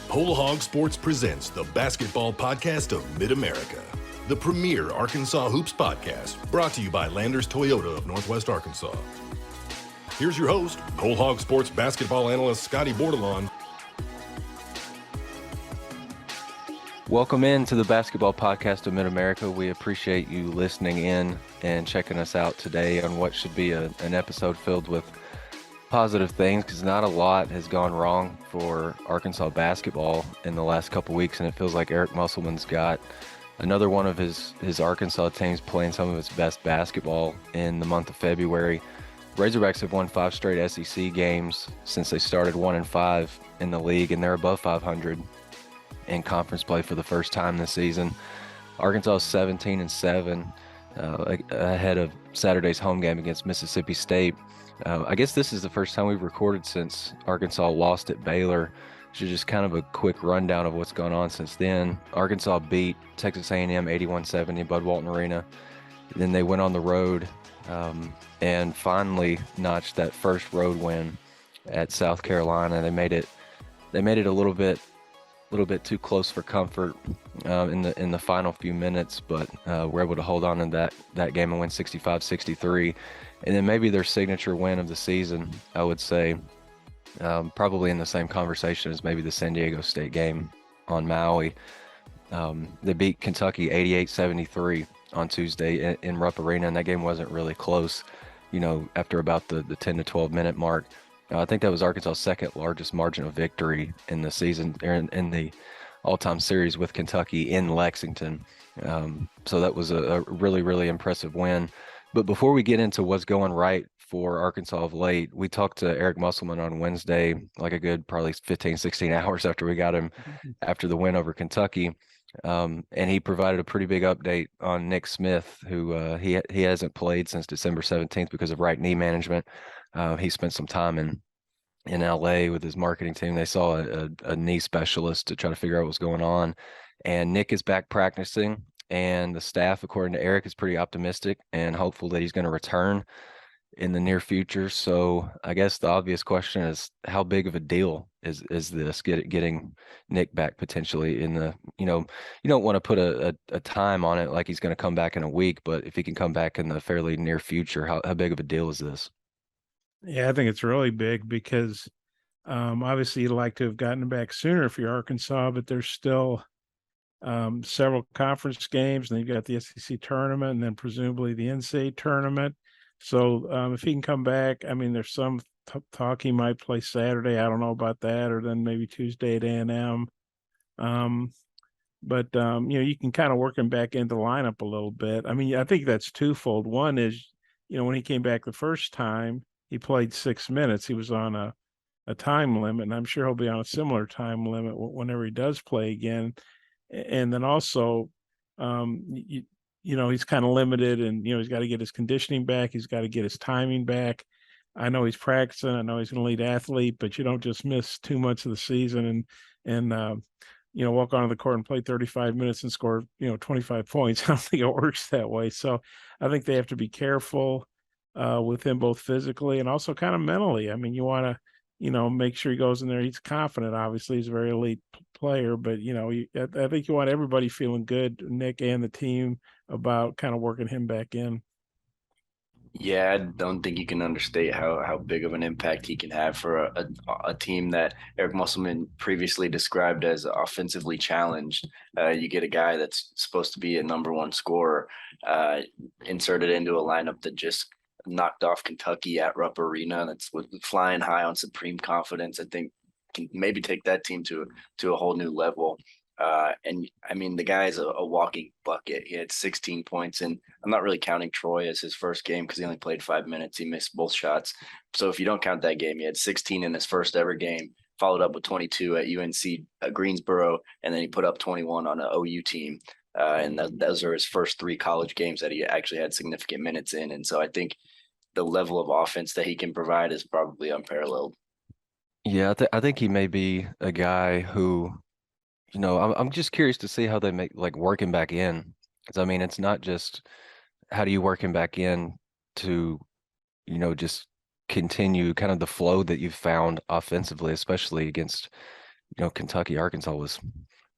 Whole Hog Sports presents the basketball podcast of Mid-America, the premier Arkansas Hoops podcast, brought to you by Landers Toyota of Northwest Arkansas. Here's your host, Whole Hog Sports basketball analyst Scotty Bordelon. Welcome in to the basketball podcast of Mid-America. We appreciate you listening in and checking us out today on what should be an episode filled with positive things, because not a lot has gone wrong for Arkansas basketball in the last couple weeks, and it feels like Eric Musselman's got another one of his Arkansas teams playing some of its best basketball in the month of February. Razorbacks have won 5 straight SEC games since they started 1-5 in the league, and they're above 500 in conference play for the first time this season. Arkansas is 17-7 ahead of Saturday's home game against Mississippi State. I guess this is the first time we've recorded since Arkansas lost at Baylor. So just kind of a quick rundown of what's gone on since then. Arkansas beat Texas A&M 81-70 Bud Walton Arena. Then they went on the road and finally notched that first road win at South Carolina. They made it a little bit too close for comfort in the final few minutes, but were able to hold on in that game and win 65-63. And then maybe their signature win of the season, I would say, probably in the same conversation as maybe the San Diego State game on Maui. They beat Kentucky 88-73 on Tuesday in Rupp Arena, and that game wasn't really close, after about the 10 to 12 minute mark. I think that was Arkansas' second largest margin of victory in the season, in the all-time series with Kentucky in Lexington. So that was a really, really impressive win. But before we get into what's going right for Arkansas of late, we talked to Eric Musselman on Wednesday, like a good probably 15, 16 hours after we got him after the win over Kentucky. And he provided a pretty big update on Nick Smith, who he hasn't played since December 17th because of right knee management. He spent some time in LA with his marketing team. They saw a knee specialist to try to figure out what's going on. And Nick is back practicing, and the staff, according to Eric, is pretty optimistic and hopeful that he's going to return in the near future. So I guess the obvious question is, how big of a deal is this, getting Nick back potentially in the, you don't want to put a time on it like he's going to come back in a week, but if he can come back in the fairly near future, how big of a deal is this? Yeah, I think it's really big because obviously you'd like to have gotten him back sooner if you're Arkansas, but there's still several conference games, and then you've got the SEC tournament and then presumably the NCAA tournament. So if he can come back, I mean, there's some talk he might play Saturday. I don't know about that, or then maybe Tuesday at A&M. But you can kind of work him back into the lineup a little bit. I mean, I think that's twofold. One is, when he came back the first time, he played 6 minutes. He was on a time limit, and I'm sure he'll be on a similar time limit whenever he does play again. And then also, he's kind of limited, and, he's got to get his conditioning back. He's got to get his timing back. I know he's practicing. I know he's an elite athlete, but you don't just miss 2 months of the season and walk onto the court and play 35 minutes and score, 25 points. I don't think it works that way. So I think they have to be careful with him, both physically and also kind of mentally. I mean, you want to, make sure he goes in there. He's confident. Obviously, he's a very elite player, but I think you want everybody feeling good, Nick and the team, about kind of working him back in. Yeah, I don't think you can understate how big of an impact he can have for a team that Eric Musselman previously described as offensively challenged. You get a guy that's supposed to be a number one scorer inserted into a lineup that just knocked off Kentucky at Rupp Arena. That's flying high on supreme confidence. I think can maybe take that team to a whole new level. And I mean, the guy's a walking bucket. He had 16 points, and I'm not really counting Troy as his first game because he only played 5 minutes. He missed both shots. So if you don't count that game, he had 16 in his first ever game, followed up with 22 at UNC Greensboro, and then he put up 21 on an OU team. And those are his first 3 college games that he actually had significant minutes in. And so I think the level of offense that he can provide is probably unparalleled. Yeah, I think he may be a guy who, I'm just curious to see how they make work him back in. Because I mean, it's not just how do you work him back in to, just continue kind of the flow that you've found offensively, especially against, Kentucky. Arkansas was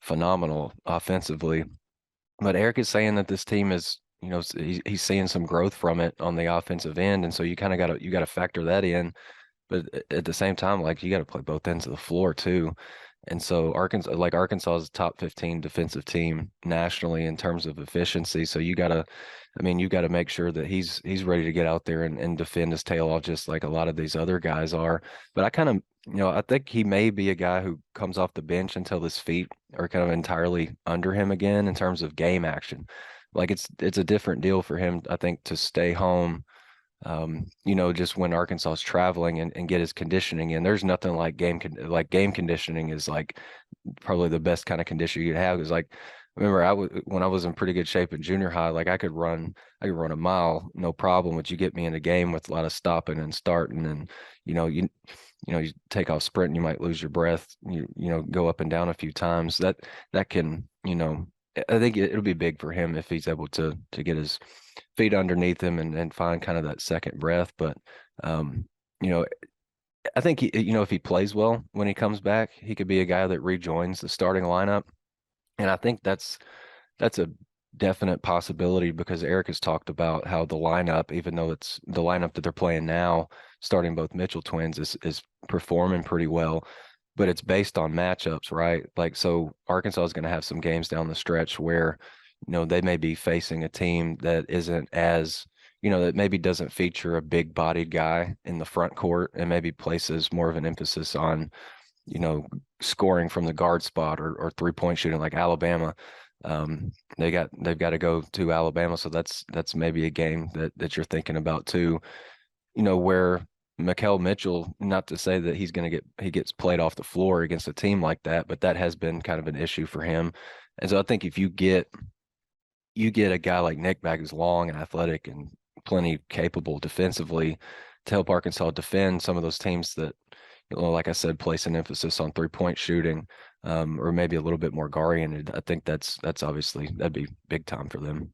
phenomenal offensively. But Eric is saying that this team is, he's seeing some growth from it on the offensive end. And so you kind of got to factor that in. But at the same time, like, you got to play both ends of the floor too. And so Arkansas is a top 15 defensive team nationally in terms of efficiency. So you got to make sure that he's ready to get out there and defend his tail off, just like a lot of these other guys are. But I think he may be a guy who comes off the bench until his feet are kind of entirely under him again in terms of game action. Like, it's a different deal for him, I think, to stay home, just when Arkansas is traveling and get his conditioning in. There's nothing like game conditioning is like probably the best kind of condition you could have. Because, like, remember when I was in pretty good shape in junior high, like I could run a mile, no problem. But you get me in a game with a lot of stopping and starting, and you take off sprinting, you might lose your breath. Go up and down a few times. That can, I think it'll be big for him if he's able to get his feet underneath him and find kind of that second breath. But I think if he plays well when he comes back, he could be a guy that rejoins the starting lineup. And I think that's a definite possibility, because Eric has talked about how the lineup, even though it's the lineup that they're playing now, starting both Mitchell twins, is performing pretty well, but it's based on matchups, right? Like, so Arkansas is going to have some games down the stretch where, they may be facing a team that isn't as, that maybe doesn't feature a big bodied guy in the front court, and maybe places more of an emphasis on, scoring from the guard spot or 3-point shooting, like Alabama. They've got to go to Alabama. So that's maybe a game that you're thinking about too, where Makel Mitchell, not to say that he gets played off the floor against a team like that, but that has been kind of an issue for him. And so I think if you get a guy like Nick back, who's long and athletic and plenty capable defensively, to help Arkansas defend some of those teams that, like I said, place an emphasis on 3-point shooting, or maybe a little bit more guard-oriented. I think that's obviously, that'd be big time for them.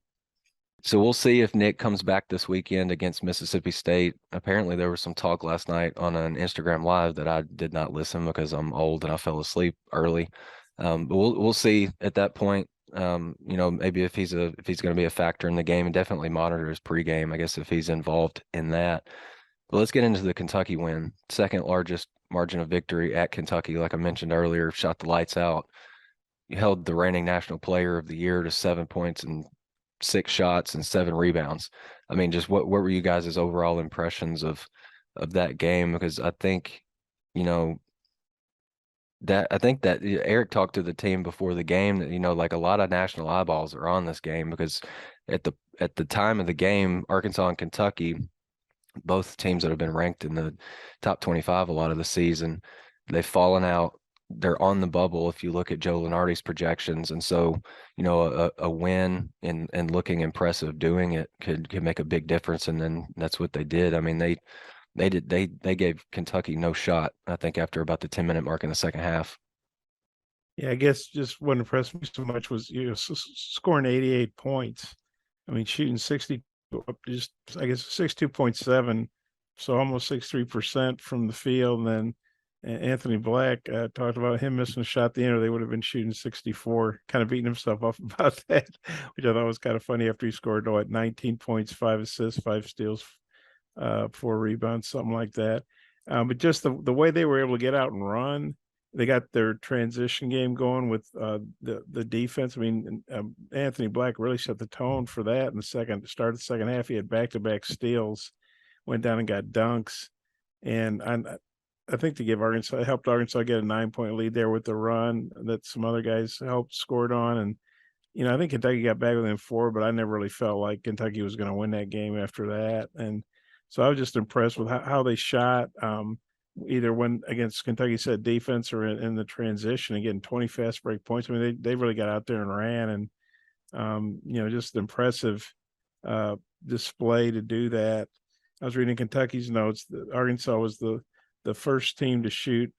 So we'll see if Nick comes back this weekend against Mississippi State. Apparently there was some talk last night on an Instagram Live that I did not listen because I'm old and I fell asleep early. But we'll see at that point. Maybe if he's going to be a factor in the game, and definitely monitor his pregame, I guess, if he's involved in that. But let's get into the Kentucky win. Second largest margin of victory at Kentucky. Like I mentioned earlier, shot the lights out. You held the reigning national player of the year to 7 points and 6 shots and 7 rebounds. I mean, just what were you guys' overall impressions of that game? Because I think, that Eric talked to the team before the game that, like, a lot of national eyeballs are on this game, because at the time of the game, Arkansas and Kentucky, both teams that have been ranked in the top 25 a lot of the season, they've fallen out. They're on the bubble if you look at Joe Lunardi's projections. And so, a win and looking impressive doing it could make a big difference. And then that's what they did. I mean, they gave Kentucky no shot, I think, after about the 10-minute mark in the second half. Yeah, I guess just what impressed me so much was, scoring 88 points. I mean, shooting 60, just, I guess, 62.7, so almost 63% from the field. And then Anthony Black talked about him missing a shot at the end, or they would have been shooting 64, kind of beating himself up about that, which I thought was kind of funny after he scored 19 points, 5 assists, 5 steals, 4 rebounds, something like that. But just the way they were able to get out and run, they got their transition game going with the defense. I mean, Anthony Black really set the tone for that in the start of the second half. He had back-to-back steals, went down and got dunks. And I think helped Arkansas get a 9-point lead there with the run that some other guys helped scored on. And, I think Kentucky got back within 4, but I never really felt like Kentucky was going to win that game after that. And so I was just impressed with how they shot, either when against Kentucky set defense or in the transition and getting 20 fast break points. I mean, they really got out there and ran, and, just impressive display to do that. I was reading Kentucky's notes that Arkansas was the first team to shoot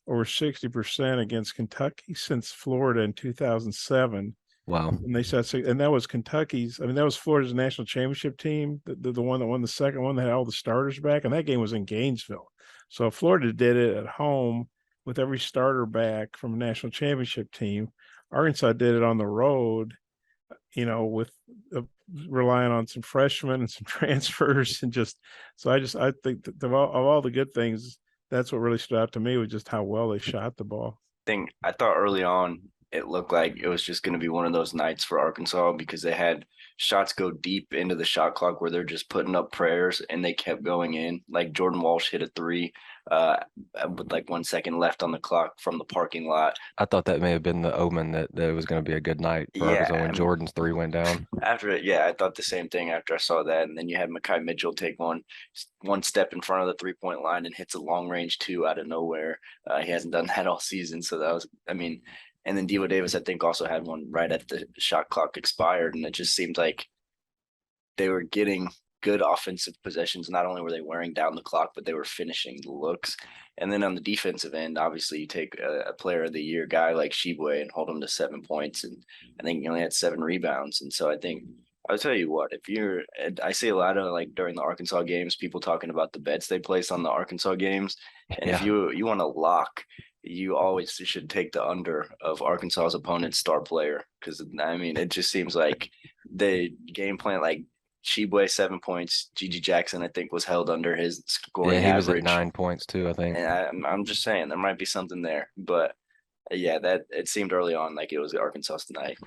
over 60% against Kentucky since Florida in 2007. Wow. And they said, and that was Kentucky's. I mean, that was Florida's national championship team, the one that won the second one that had all the starters back, and that game was in Gainesville. So Florida did it at home with every starter back from a national championship team. Arkansas did it on the road, with relying on some freshmen and some transfers, and I think that of all the good things, that's what really stood out to me was just how well they shot the ball. I thought early on it looked like it was just going to be one of those nights for Arkansas because they had shots go deep into the shot clock where they're just putting up prayers and they kept going in. Like Jordan Walsh hit a three uh, with like 1 second left on the clock from the parking lot. I thought that may have been the omen that it was going to be a good night for Arkansas when Jordan's three went down. After it, yeah, I thought the same thing after I saw that. And then you had Mekhi Mitchell take one step in front of the 3-point line and hits a long range two out of nowhere. He hasn't done that all season. So that was, I mean, and then Devo Davis, I think, also had one right at the shot clock expired. And it just seemed like they were getting good offensive possessions. Not only were they wearing down the clock, but they were finishing the looks. And then on the defensive end, obviously you take a player of the year guy like Shibwe and hold him to 7 points. And I think he only had 7 rebounds. And so I think I'll tell you what, I see a lot of like during the Arkansas games, people talking about the bets they place on the Arkansas games. And if you want to lock, you always should take the under of Arkansas's opponent's star player. Cause I mean, it just seems like the game plan, like Shibwe 7 points, Gigi Jackson, I think, was held under his scoring Yeah, he was average. at 9 points too, I think. And I'm just saying there might be something there, but yeah, that it seemed early on like it was Arkansas tonight.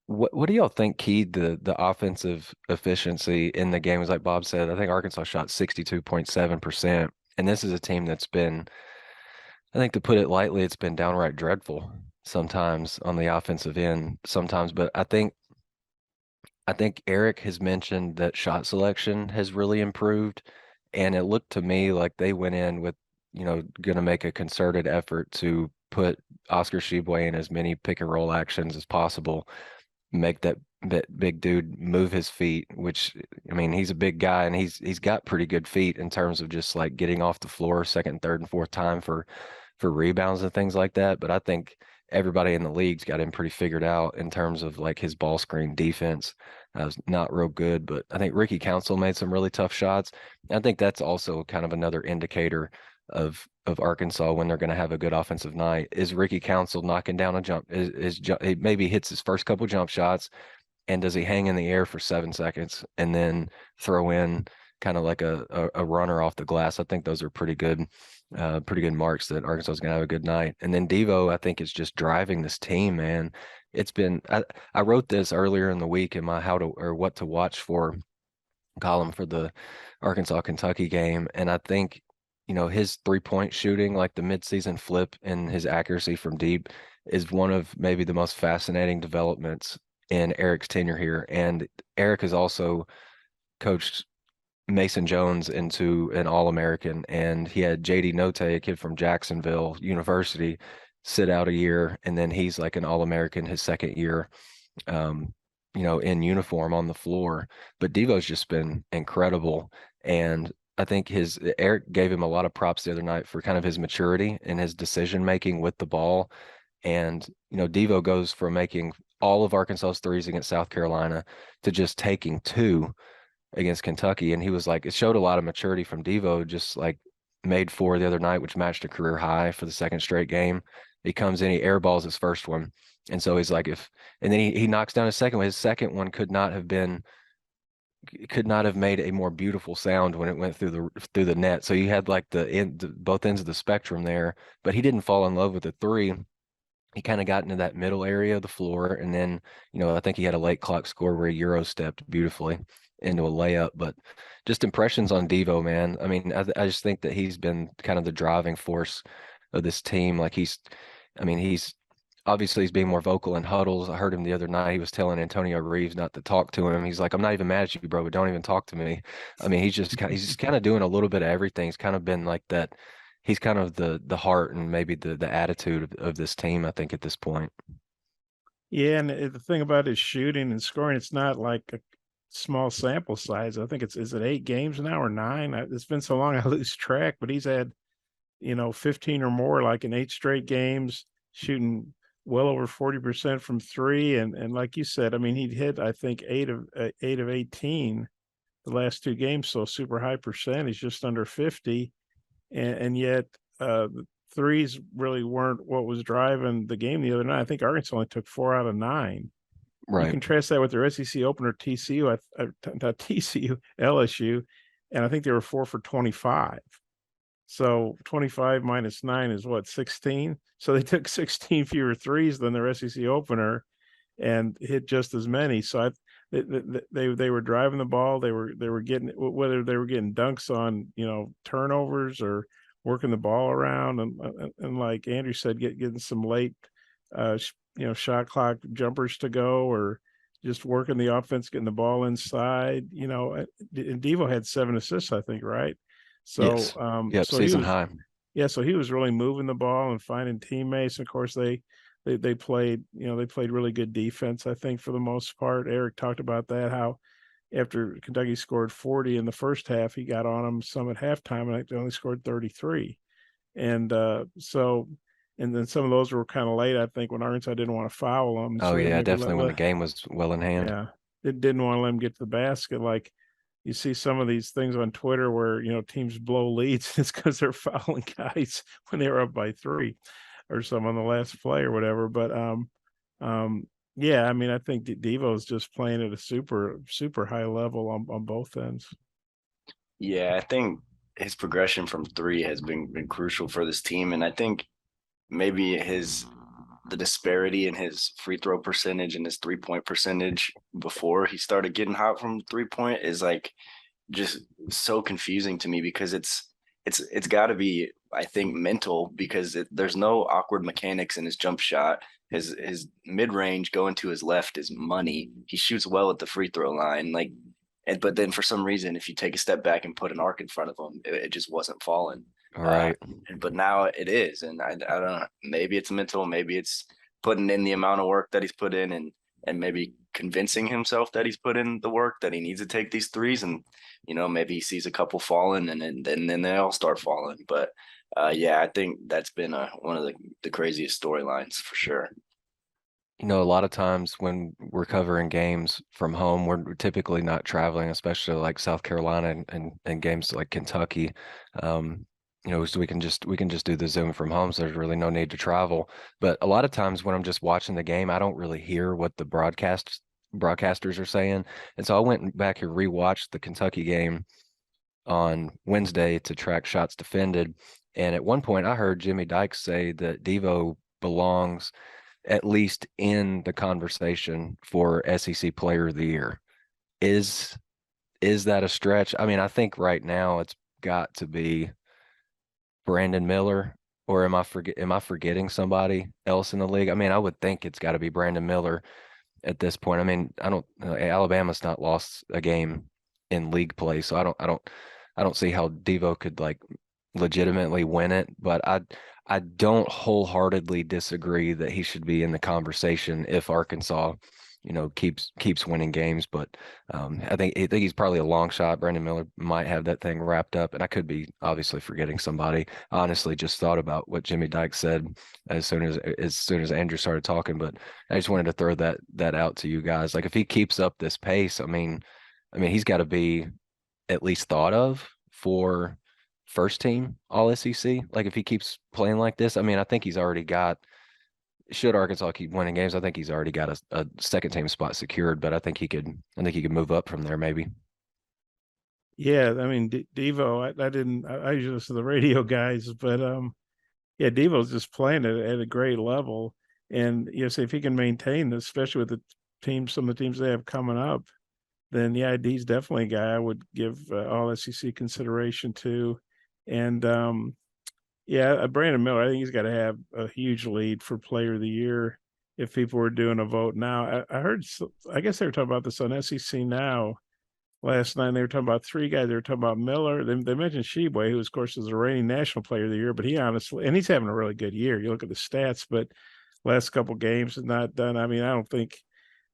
What do y'all think keyed the offensive efficiency in the game? Was like Bob said, I think Arkansas shot 62.7%. And this is a team that's been, I think to put it lightly, it's been downright dreadful sometimes on the offensive end sometimes. But I think Eric has mentioned that shot selection has really improved. And it looked to me like they went in with, going to make a concerted effort to put Oscar Tshiebwe in as many pick and roll actions as possible, make that big dude move his feet, which, I mean, he's a big guy and he's got pretty good feet in terms of just like getting off the floor second, third, and fourth time for rebounds and things like that. But I think everybody in the league's got him pretty figured out in terms of like his ball screen defense. Was not real good, but I think Ricky Council made some really tough shots. I think that's also kind of another indicator of Arkansas when they're going to have a good offensive night. Is Ricky Council knocking down a jump? He maybe hits his first couple jump shots, and does he hang in the air for 7 seconds and then throw in kind of like a runner off the glass? I think those are pretty good marks that Arkansas is going to have a good night. And then Devo, I think, is just driving this team, man. It's been, I wrote this earlier in the week in my what to watch for column for the Arkansas Kentucky game. And I think, his 3-point shooting, like the midseason flip and his accuracy from deep, is one of maybe the most fascinating developments in Eric's tenure here. And Eric has also coached Mason Jones into an All-American, and he had JD Note, a kid from Jacksonville University, sit out a year, and then he's like an All-American his second year, in uniform on the floor. But Devo's just been incredible, and I think Eric gave him a lot of props the other night for kind of his maturity and his decision making with the ball. And Devo goes from making all of Arkansas's threes against South Carolina to just taking 2 against Kentucky. And he was like, it showed a lot of maturity from Devo, just like made 4 the other night, which matched a career high for the second straight game. He comes in, he airballs his first one. And so he's like, and then he knocks down his second one. His second one could not have made a more beautiful sound when it went through the net. So you had like both ends of the spectrum there, but he didn't fall in love with the 3. He kind of got into that middle area of the floor. And then, I think he had a late clock score where he Euro stepped beautifully into a layup. But just impressions on Devo, man. I mean, I just think that he's been kind of the driving force of this team. Like he's obviously being more vocal in huddles. I heard him the other night. He was telling Antonio Reeves not to talk to him. He's like, I'm not even mad at you, bro, but don't even talk to me. I mean, he's just kind of doing a little bit of everything. He's kind of been like that. He's kind of the heart and maybe the attitude of this team, I think, at this point. Yeah, and the thing about his shooting and scoring, it's not like a small sample size. I think is it 8 games now or 9? It's been so long I lose track, but he's had 15 or more like in 8 straight games, shooting well over 40% from three. And like you said, I mean, he'd hit, I think, 8 of 18 the last 2 games. So super high percentage, just under 50. And yet the threes really weren't what was driving the game the other night. I think Arkansas only took 4 out of 9. You Right. contrast that with their SEC opener TCU, not TCU, LSU, and I think they were 4 for 25. So 25 minus 9 is what, 16? So they took 16 fewer threes than their SEC opener and hit just as many. So they were driving the ball. They were getting, whether they were getting dunks on, turnovers or working the ball around, and like Andrew said, getting some late shot clock jumpers to go, or just working the offense, getting the ball inside. And Devo had 7 assists, I think, right? So Yes. Yep. so he Season was, high. yeah, so he was really moving the ball and finding teammates. Of course, they played, they played really good defense, I think, for the most part. Eric talked about that, how after Kentucky scored 40 in the first half, he got on them some at halftime, and they only scored 33. And and then some of those were kind of late, I think, when Arkansas didn't want to foul them. Oh So they yeah, maybe definitely when the game was well in hand. yeah, they didn't want to let them get to the basket. Like, you see some of these things on Twitter where, teams blow leads. It's because they're fouling guys when they were up by 3 or some on the last play or whatever. But yeah, I mean, I think Devo is just playing at a super, super high level on both ends. Yeah, I think his progression from three has been crucial for this team, and I think maybe the disparity in his free throw percentage and his 3 point percentage before he started getting hot from 3 point is like just so confusing to me, because it's got to be, I think, mental, because there's no awkward mechanics in his jump shot. His mid range going to his left is money. He shoots well at the free throw line, like, but then for some reason, if you take a step back and put an arc in front of him, it just wasn't falling. All Uh, right. but now it is, and I don't know. Maybe it's mental. Maybe it's putting in the amount of work that he's put in, and maybe convincing himself that he's put in the work that he needs to take these threes. And maybe he sees a couple falling, and then they all start falling. But yeah, I think that's been one of the craziest storylines for sure. A lot of times when we're covering games from home, we're typically not traveling, especially like South Carolina and games like Kentucky. So we can just do the Zoom from home, so there's really no need to travel. But a lot of times when I'm just watching the game, I don't really hear what the broadcasters are saying. And so I went back and rewatched the Kentucky game on Wednesday to track shots defended. And at one point I heard Jimmy Dykes say that Devo belongs at least in the conversation for SEC Player of the Year. Is is that a stretch? I mean, I think right now it's got to be Brandon Miller, or am I forgetting somebody else in the league? I mean, I would think it's got to be Brandon Miller at this point. I mean, I don't Alabama's not lost a game in league play, so I don't see how Devo could like legitimately win it, but I don't wholeheartedly disagree that he should be in the conversation if Arkansas, keeps winning games. But I think he's probably a long shot. Brandon Miller might have that thing wrapped up, and I could be obviously forgetting somebody. I honestly just thought about what Jimmy Dykes said as soon as Andrew started talking, but I just wanted to throw that out to you guys. Like, if he keeps up this pace, I mean he's got to be at least thought of for first team all SEC. Like, if he keeps playing like this, I mean, I think he's already got, should Arkansas keep winning games, I think he's already got a second team spot secured, but I think he could move up from there maybe. Yeah, I mean, Devo, I usually listen to the radio guys, but yeah, Devo's just playing at a great level. And so if he can maintain this, especially with some of the teams they have coming up, then yeah, he's definitely a guy I would give all SEC consideration to. And yeah, Brandon Miller, I think he's got to have a huge lead for Player of the Year if people were doing a vote now. I heard, I guess they were talking about this on SEC Now last night. They were talking about 3 guys. They were talking about Miller. They mentioned Sheboy, who, of course, is the reigning National Player of the Year, but he's having a really good year. You look at the stats, but last couple games is not done. I mean, I don't think,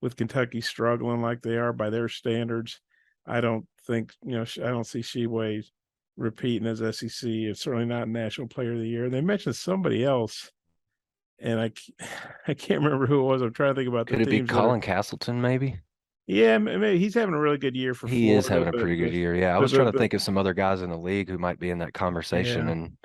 with Kentucky struggling like they are by their standards, I don't think, I don't see Sheboy repeating as SEC. It's certainly not National Player of the Year. They mentioned somebody else. and I can't remember who it was. I'm trying to think about Could the it be teams. Colin Castleton, maybe? Yeah, maybe he's having a really good year for He is Florida, having a pretty good year. Yeah, I was trying to think of some other guys in the league who might be in that conversation, yeah. and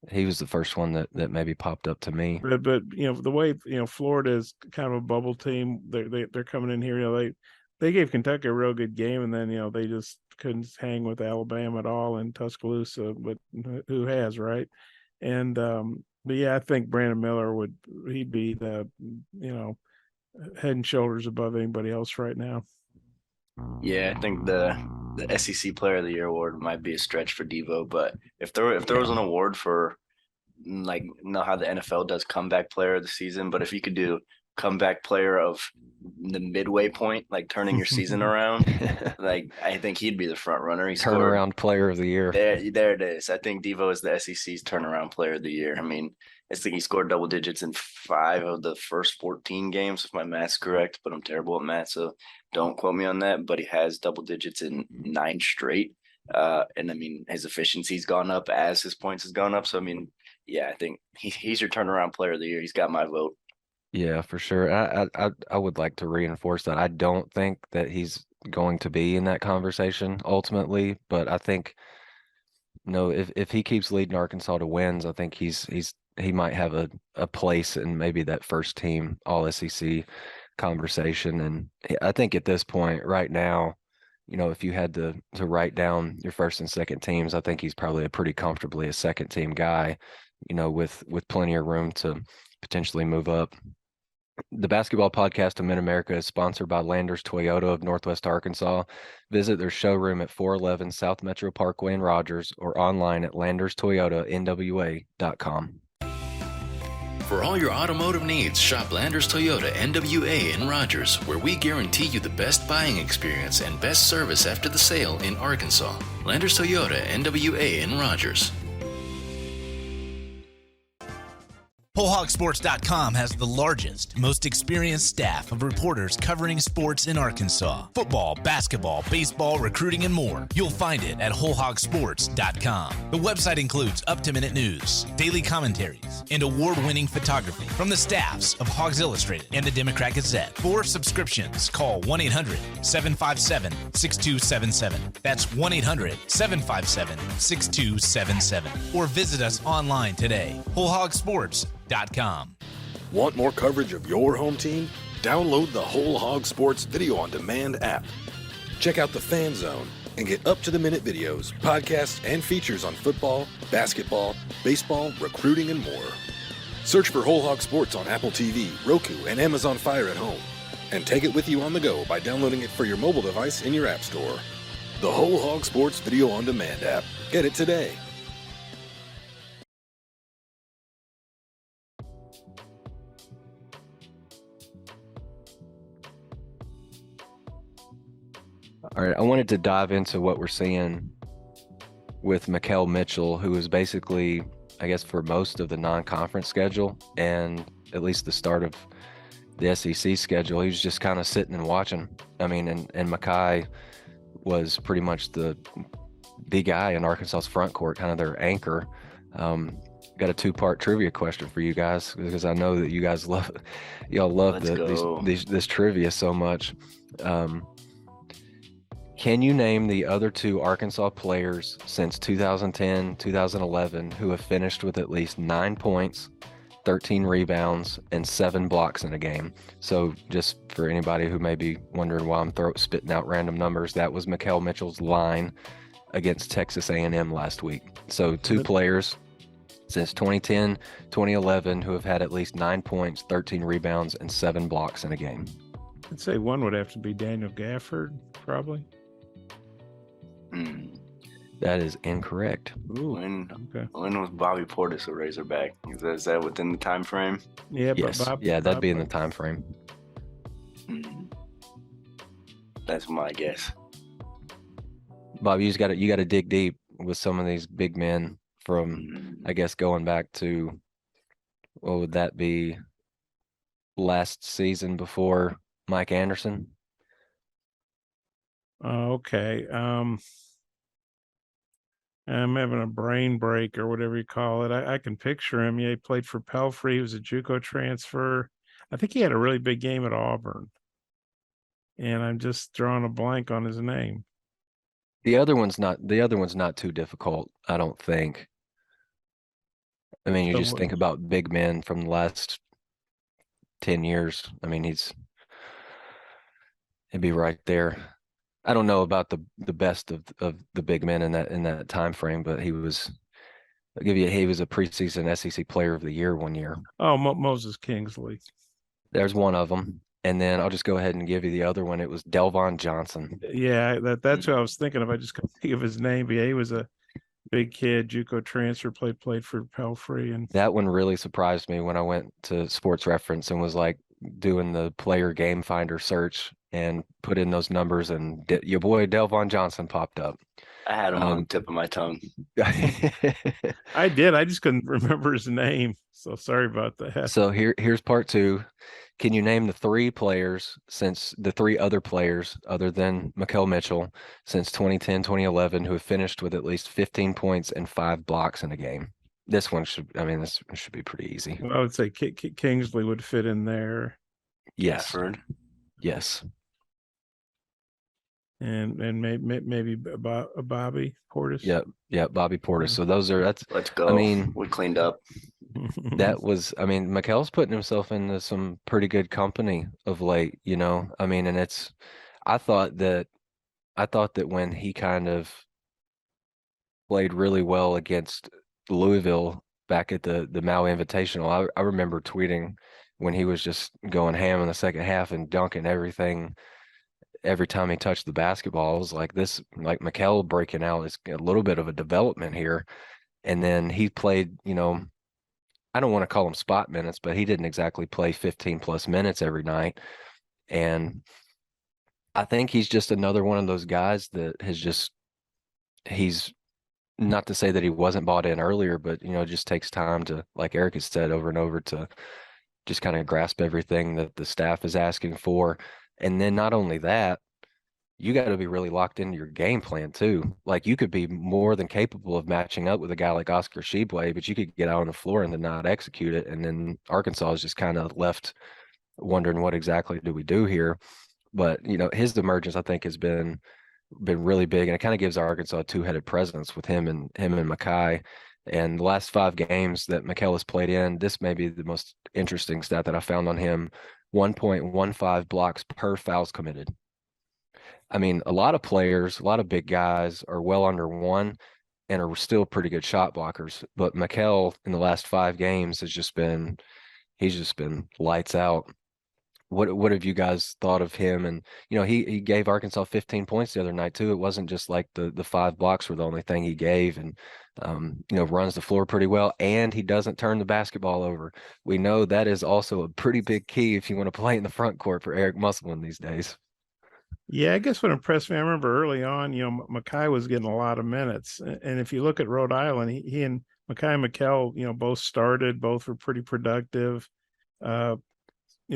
he was the first one that maybe popped up to me. But the way Florida is kind of a bubble team. They're coming in here. They gave Kentucky a real good game, and then they just couldn't hang with Alabama at all in Tuscaloosa. But who has, right? And but yeah, I think Brandon Miller he'd be the head and shoulders above anybody else right now. Yeah, I think the SEC Player of the Year award might be a stretch for Devo, but if there was an award for like how the NFL does comeback player of the season, but if you could do comeback player of the midway point, like turning your season around, like I think he'd be the front runner. He scored Turnaround player of the year. there it is. I think Devo is the SEC's turnaround player of the year. I mean, I think he scored double digits in 5 of the first 14 games, if my math's correct, but I'm terrible at math, so don't quote me on that. But he has double digits in 9 straight. And I mean, his efficiency's gone up as his points has gone up. So I mean, yeah, I think he's your turnaround player of the year. He's got my vote. Yeah, for sure. I would like to reinforce that. I don't think that he's going to be in that conversation ultimately, but I think if he keeps leading Arkansas to wins, I think he might have a place in maybe that first team all SEC conversation. And I think at this point right now, if you had to write down your first and second teams, I think he's probably a pretty comfortably a second team guy, with plenty of room to potentially move up. The Basketball Podcast of Mid-America is sponsored by Landers Toyota of Northwest Arkansas. Visit their showroom at 411 South Metro Parkway in Rogers or online at landerstoyotanwa.com. For all your automotive needs, shop Landers Toyota NWA in Rogers, where we guarantee you the best buying experience and best service after the sale in Arkansas. Landers Toyota NWA in Rogers. WholeHogSports.com has the largest, most experienced staff of reporters covering sports in Arkansas. Football, basketball, baseball, recruiting, and more. You'll find it at WholeHogSports.com. The website includes up-to-minute news, daily commentaries, and award-winning photography from the staffs of Hogs Illustrated and the Democrat Gazette. For subscriptions, call 1-800-757-6277. That's 1-800-757-6277. Or visit us online today. WholeHogSports.com. Want more coverage of your home team? Download the Whole Hog Sports Video on Demand app. Check out the Fan Zone and get up-to-the-minute videos, podcasts, and features on football, basketball, baseball, recruiting, and more. Search for Whole Hog Sports on Apple TV, Roku, and Amazon Fire at home. And take it with you on the go by downloading it for your mobile device in your app store. The Whole Hog Sports Video on Demand app. Get it today. All right, I wanted to dive into what we're seeing with Makel Mitchell, who is basically, I guess, for most of the non-conference schedule and at least the start of the SEC schedule, he was just kind of sitting and watching. I mean, and Makai was pretty much the guy in Arkansas's front court, kind of their anchor. Got a 2-part trivia question for you guys because I know that you guys love this trivia so much. Can you name the other 2 Arkansas players since 2010, 2011 who have finished with at least 9 points, 13 rebounds, and 7 blocks in a game? So just for anybody who may be wondering why I'm spitting out random numbers, that was Makel Mitchell's line against Texas A&M last week. So 2 players since 2010, 2011 who have had at least 9 points, 13 rebounds, and 7 blocks in a game. I'd say one would have to be Daniel Gafford, probably. That is incorrect. Ooh, When okay. was Bobby Portis a Razorback? Is that within the time frame? Yeah, Yes. but That'd be in the time frame. That's my guess. Bob, you got to dig deep with some of these big men from, I guess, going back to, what would that be, last season before Mike Anderson? Okay. I'm having a brain break or whatever you call it. I can picture him. Yeah, he played for Pelfrey. He was a JUCO transfer. I think he had a really big game at Auburn, and I'm just drawing a blank on his name. The other one's not too difficult, I don't think. I mean, you just So, think about big men from the last 10 years. I mean, he'd be right there. I don't know about the best of the big men in that time frame, but he was a preseason SEC player of the year one year. Moses Kingsley. There's one of them. And then I'll just go ahead and give you the other one. It was Delvon Johnson. Yeah, that's what I was thinking of. I just couldn't think of his name. But yeah, he was a big kid, JUCO transfer, played for Pelfrey, and That one really surprised me when I went to Sports Reference and was like doing the player game finder search and put in those numbers, and your boy Delvon Johnson popped up. I had him on the tip of my tongue. I did. I just couldn't remember his name. So sorry about that. So here's part two. Can you name the three other players other than Mikael Mitchell since 2010, 2011 who have finished with at least 15 points and 5 blocks in a game? This should be pretty easy. Well, I would say Kingsley would fit in there. Yes. Gafford. Yes. And maybe Bobby Portis. Yep, Bobby Portis. So Let's go. I mean, we cleaned up. Mikael's putting himself into some pretty good company of late, you know. I mean, and I thought that when he kind of played really well against Louisville back at the Maui Invitational, I remember tweeting when he was just going ham in the second half and dunking everything every time he touched the basketball. I was like, Mikael breaking out is a little bit of a development here. And then he played, you know, I don't want to call him spot minutes, but he didn't exactly play 15 plus minutes every night. And I think he's just another one of those guys that he's not to say that he wasn't bought in earlier, but, you know, it just takes time to, like Eric has said over and over, to just kind of grasp everything that the staff is asking for. And then not only that, you got to be really locked into your game plan too. Like, you could be more than capable of matching up with a guy like Oscar Tshiebwe, but you could get out on the floor and then not execute it. And then Arkansas is just kind of left wondering, what exactly do we do here? But, you know, his emergence, I think, has been really big, and it kind of gives Arkansas a two-headed presence with him and Mackay. And the last 5 games that Mikael has played in, this may be the most interesting stat that I found on him: 1.15 blocks per fouls committed. I mean, a lot of players, a lot of big guys are well under 1 and are still pretty good shot blockers. But Mikael in the last 5 games he's just been lights out. What have you guys thought of him? And, you know, he gave Arkansas 15 points the other night too. It wasn't just like the 5 blocks were the only thing he gave, and you know, runs the floor pretty well, and he doesn't turn the basketball over. We know that is also a pretty big key if you want to play in the front court for Eric Musselman these days. Yeah, I guess what impressed me, I remember early on, you know, Mackay was getting a lot of minutes. And if you look at Rhode Island, he and Mackay and Mikael, you know, both started, both were pretty productive, you know,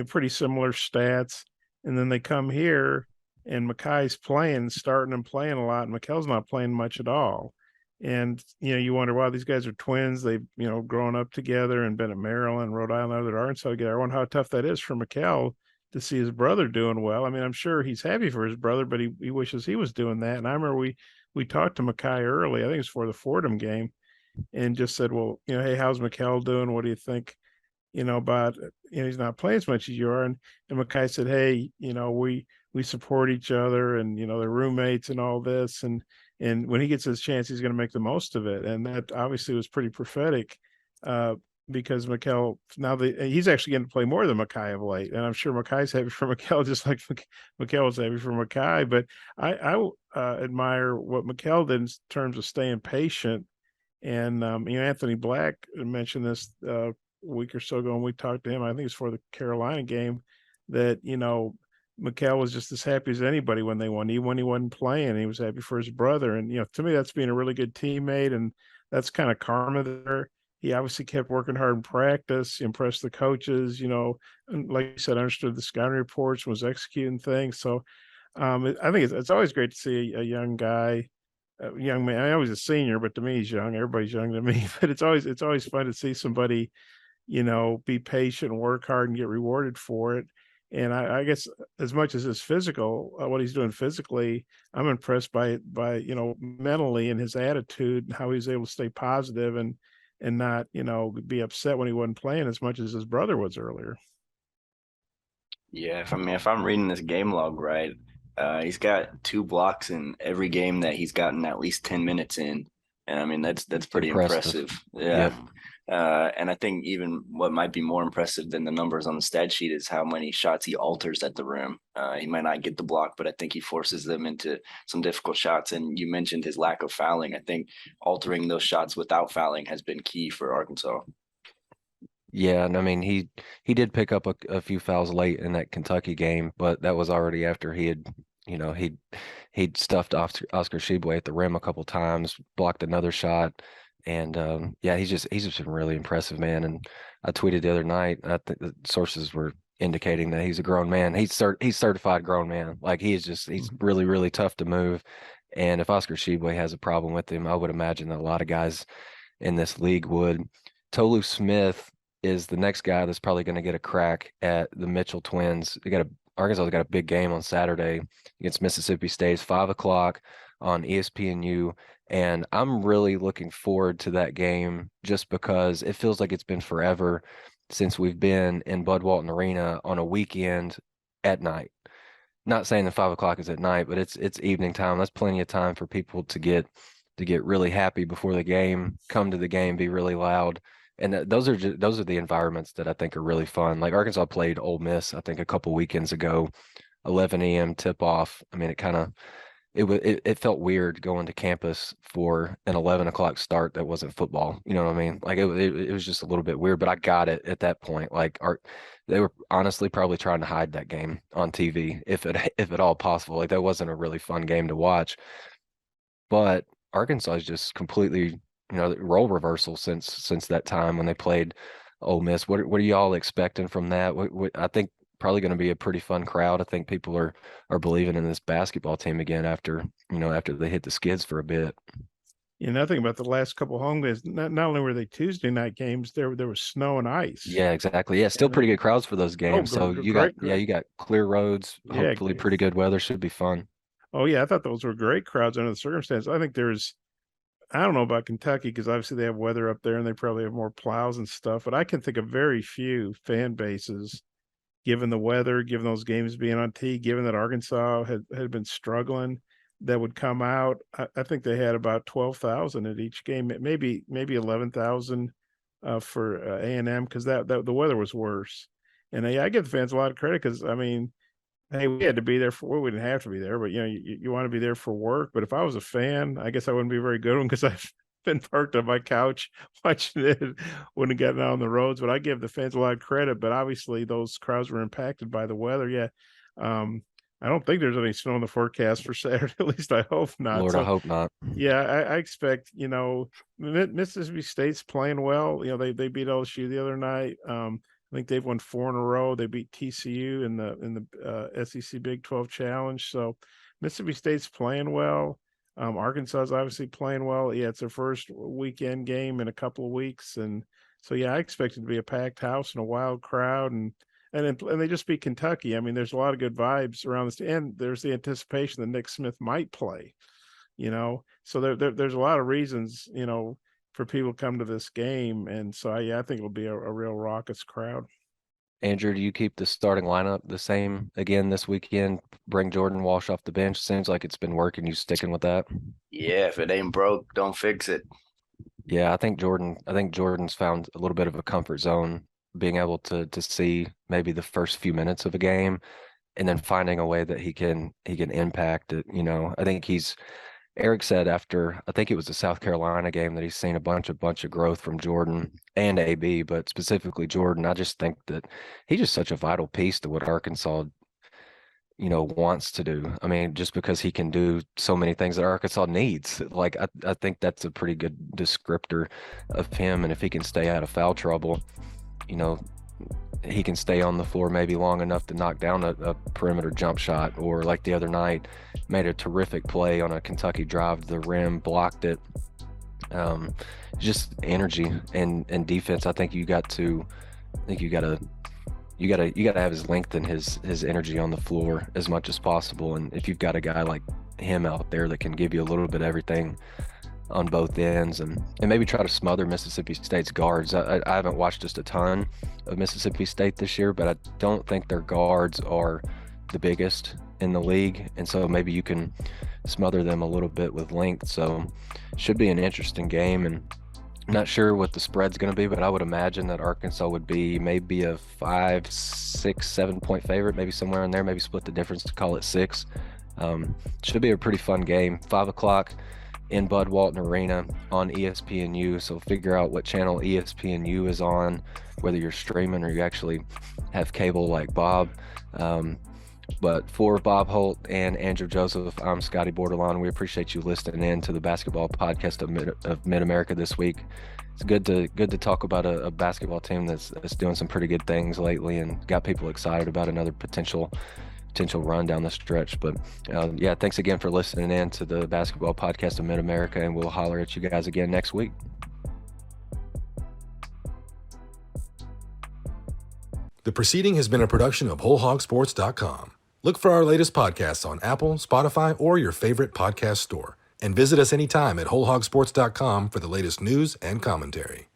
pretty similar stats. And then they come here and Mackay's starting and playing a lot, and Mikael's not playing much at all. And, you know, you wonder, wow, these guys are twins. They've, you know, grown up together and been at Maryland, Rhode Island, at Arkansas together. I wonder how tough that is for Mikael to see his brother doing well. I mean, I'm sure he's happy for his brother, but he wishes he was doing that. And I remember we talked to Mackay early, I think it's for the Fordham game, and just said, well, you know, hey, how's Mikael doing? What do you think, you know, about, you know, he's not playing as much as you are. And Mackay said, hey, you know, we support each other, and, you know, they're roommates and all this. And when he gets his chance, he's going to make the most of it. And that obviously was pretty prophetic, because Mikael, he's actually getting to play more than Mackay of late. And I'm sure Mackay's happy for Mikael, just like Mikael was happy for Mackay. But I admire what Mikael did in terms of staying patient. And, you know, Anthony Black mentioned this a week or so ago when we talked to him. I think it's for the Carolina game, that, you know, Mikael was just as happy as anybody when they won. Even when he wasn't playing, he was happy for his brother. And, you know, to me, that's being a really good teammate. And that's kind of karma there. He obviously kept working hard in practice, impressed the coaches, you know, and like you said, understood the scouting reports, was executing things. So I think it's always great to see a young guy, young man. I was a senior, but to me, he's young. Everybody's young to me. But it's always fun to see somebody, be patient, work hard, and get rewarded for it. And I guess as much as his physical, what he's doing physically, I'm impressed by mentally and his attitude and how he's able to stay positive and not be upset when he wasn't playing as much as his brother was earlier. Yeah, if I'm reading this game log right, he's got 2 blocks in every game that he's gotten at least 10 minutes in, and I mean that's pretty impressive. Yeah. Yep. And I think even what might be more impressive than the numbers on the stat sheet is how many shots he alters at the rim. He might not get the block, but I think he forces them into some difficult shots. And you mentioned his lack of fouling. I think altering those shots without fouling has been key for Arkansas. Yeah, and I mean he did pick up a few fouls late in that Kentucky game, but that was already after he had, he'd stuffed Oscar Tshiebwe at the rim a couple times, blocked another shot, and yeah, he's just been really impressive, man. And I tweeted the other night, I think the sources were indicating that he's a grown man. He's certified grown man. Like he's really really tough to move, and if Oscar Tshiebwe has a problem with him, I would imagine that a lot of guys in this league would. Tolu Smith is the next guy that's probably going to get a crack at the Mitchell twins. Arkansas's got a big game on Saturday against Mississippi State. It's 5 o'clock on ESPNU. And I'm really looking forward to that game just because it feels like it's been forever since we've been in Bud Walton Arena on a weekend at night. Not saying that 5 o'clock is at night, but it's evening time. That's plenty of time for people to get really happy before the game, come to the game, be really loud. And those are the environments that I think are really fun. Like Arkansas played Ole Miss, I think a couple weekends ago, 11 a.m. tip off. I mean, it felt weird going to campus for an 11 o'clock start that wasn't football. You know what I mean? Like it was just a little bit weird, but I got it at that point. Like they were honestly probably trying to hide that game on TV if at all possible. Like that wasn't a really fun game to watch. But Arkansas is just completely role reversal since that time when they played Ole Miss. What are y'all expecting from that? I think probably going to be a pretty fun crowd. I think people are believing in this basketball team again after they hit the skids for a bit. Nothing about the last couple home games. Not only were they Tuesday night games, there was snow and ice. Yeah, exactly. Yeah, still pretty good crowds for those games. So you got clear roads. Hopefully, pretty good weather. Should be fun. Oh yeah, I thought those were great crowds under the circumstances. I think I don't know about Kentucky because obviously they have weather up there and they probably have more plows and stuff, but I can think of very few fan bases, given the weather, given those games being on T, given that Arkansas had been struggling, that would come out. I think they had about 12,000 at each game, maybe 11,000 for A&M because that the weather was worse. And I give the fans a lot of credit because I mean, hey, we had to be there we didn't have to be there, but you want to be there for work. But if I was a fan, I guess I wouldn't be very good one because I've been parked on my couch watching it, wouldn't have gotten out on the roads. But I give the fans a lot of credit. But obviously those crowds were impacted by the weather. Yeah. I don't think there's any snow in the forecast for Saturday. At least I hope not. Lord, I hope not. Yeah, I expect, Mississippi State's playing well. They beat LSU the other night. I think they've won 4 in a row. They beat TCU in the SEC Big 12 Challenge. So Mississippi State's playing well. Arkansas is obviously playing well. Yeah, it's their first weekend game in a couple of weeks, and so yeah, I expect it to be a packed house and a wild crowd, and they just beat Kentucky. I mean, there's a lot of good vibes around this, and there's the anticipation that Nick Smith might play. So there's a lot of reasons, for people to come to this game. And so, I think it'll be a real raucous crowd. Andrew, do you keep the starting lineup the same again this weekend? Bring Jordan Walsh off the bench? Seems like it's been working. You sticking with that? Yeah, if it ain't broke, don't fix it. Yeah, I think Jordan's found a little bit of a comfort zone, being able to see maybe the first few minutes of a game and then finding a way that he can impact it. I think Eric said after, I think it was the South Carolina game, that he's seen a bunch of growth from Jordan and AB, but specifically Jordan. I just think that he's just such a vital piece to what Arkansas, wants to do. I mean, just because he can do so many things that Arkansas needs. Like, I think that's a pretty good descriptor of him. And if he can stay out of foul trouble, he can stay on the floor maybe long enough to knock down a perimeter jump shot, or like the other night, made a terrific play on a Kentucky drive to the rim, blocked it. Just energy and defense. I think you got to have his length and his energy on the floor as much as possible. And if you've got a guy like him out there that can give you a little bit of everything on both ends, and maybe try to smother Mississippi State's guards. I haven't watched just a ton of Mississippi State this year, but I don't think their guards are the biggest in the league, and so maybe you can smother them a little bit with length. So should be an interesting game, and I'm not sure what the spread's going to be, but I would imagine that Arkansas would be maybe a 5, 6, 7 point favorite, maybe somewhere in there, maybe split the difference to call it 6. Should be a pretty fun game. 5 o'clock in Bud Walton Arena on ESPNU. So figure out what channel ESPNU is on, whether you're streaming or you actually have cable like Bob. But for Bob Holt and Andrew Joseph, I'm Scotty Bordelon. We appreciate you listening in to the basketball podcast of Mid-America this week. It's good to talk about a basketball team that's doing some pretty good things lately and got people excited about another potential run down the stretch. But yeah, thanks again for listening in to the basketball podcast of Mid-America, and we'll holler at you guys again next week. The proceeding has been a production of WholeHogSports.com. Look for our latest podcasts on Apple, Spotify, or your favorite podcast store. And visit us anytime at WholeHogSports.com for the latest news and commentary.